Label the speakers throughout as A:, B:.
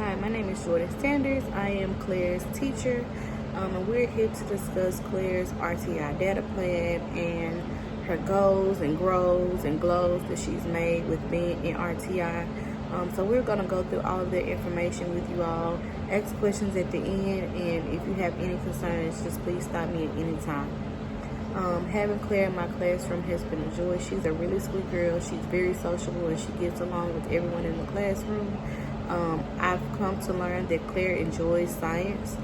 A: Hi, my name is Jordan Sanders. I am Claire's teacher, and we're here to discuss Claire's RTI data plan and her goals and grows and glows that she's made with being in RTI. So we're going to go through all of the information with you all, ask questions at the end, and if you have any concerns, just please stop me at any time. Having Claire in my classroom has been a joy. She's a really sweet girl. She's very sociable and she gets along with everyone in the classroom. I've come to learn that Claire enjoys science.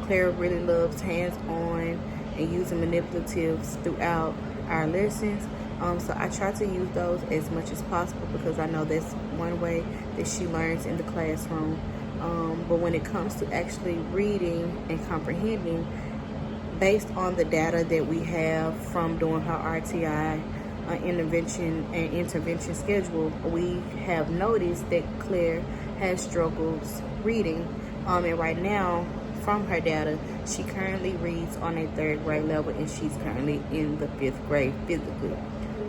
A: Claire really loves hands-on and using manipulatives throughout our lessons. So I try to use those as much as possible because I know that's one way that she learns in the classroom. But when it comes to actually reading and comprehending, based on the data that we have from doing her RTI intervention schedule, we have noticed that Claire has struggles reading. And right now, from her data, she currently reads on a 3rd grade level and she's currently in the 5th grade physically.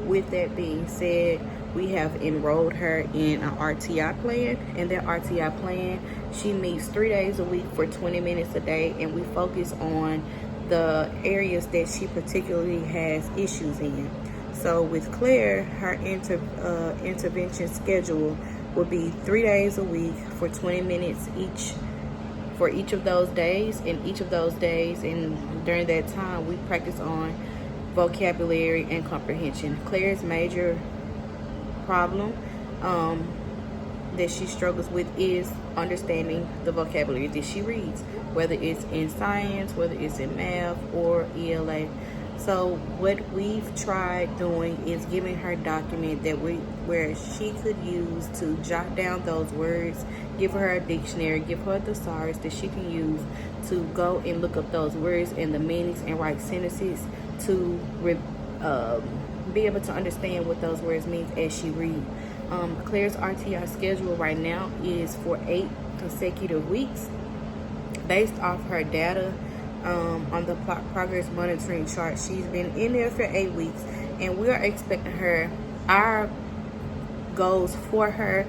A: With that being said, we have enrolled her in an RTI plan, and that RTI plan, she meets 3 days a week for 20 minutes a day, and we focus on the areas that she particularly has issues in. So with Claire, her intervention schedule will be 3 days a week for 20 minutes each for each of those days. And each of those days and during that time, we practice on vocabulary and comprehension. Claire's major problem that she struggles with is understanding the vocabulary that she reads, whether it's in science, whether it's in math or ELA. So what we've tried doing is giving her a document that where she could use to jot down those words, give her a dictionary, give her a thesaurus that she can use to go and look up those words and the meanings and write sentences to be able to understand what those words mean as she reads. Claire's RTI schedule right now is for 8 consecutive weeks based off her data on the progress monitoring chart. She's been in there for 8 weeks, and we are expecting her, our goals for her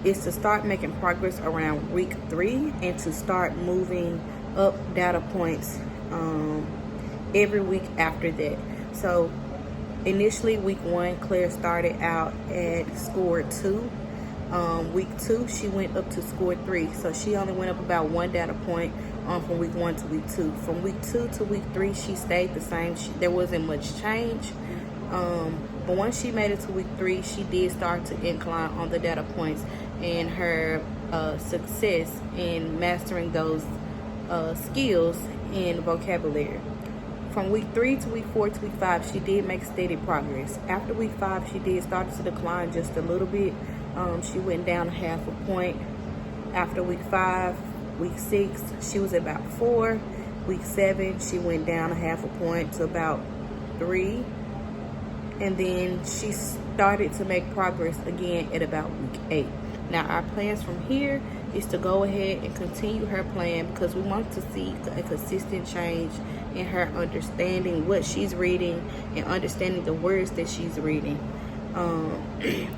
A: is to start making progress around week 3 and to start moving up data points every week after that. So initially, week 1, Claire started out at score 2. Week 2, she went up to score 3. So she only went up about 1 data point from week 1 to week 2. From week 2 to week 3, she stayed the same. There wasn't much change. But once she made it to week 3, she did start to incline on the data points and her success in mastering those skills in vocabulary. From week 3 to week 4 to week 5, she did make steady progress. After week 5, she did start to decline just a little bit. She went down 0.5 point. After week 5, week 6, she was about 4. Week 7, she went down 0.5 point to about 3. And then she started to make progress again at about week 8. Now, our plans from here is to go ahead and continue her plan because we want to see a consistent change in her understanding what she's reading and understanding the words that she's reading.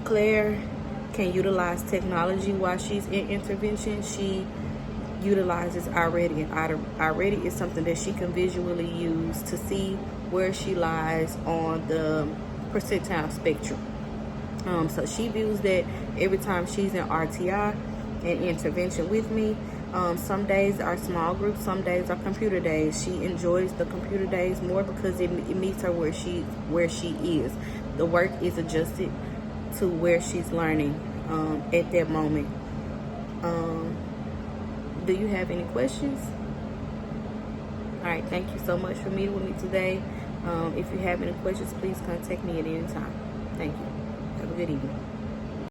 A: Claire can utilize technology while she's in intervention. She utilizes iReady, and iReady is something that she can visually use to see where she lies on the percentile spectrum. So she views that every time she's in RTI and intervention with me. Some days are small groups, some days are computer days. She enjoys the computer days more because it meets her where she is. The work is adjusted to where she's learning at that moment. Do you have any questions? All right, thank you so much for meeting with me today. If you have any questions, please contact me at any time. Thank you. Have a good evening.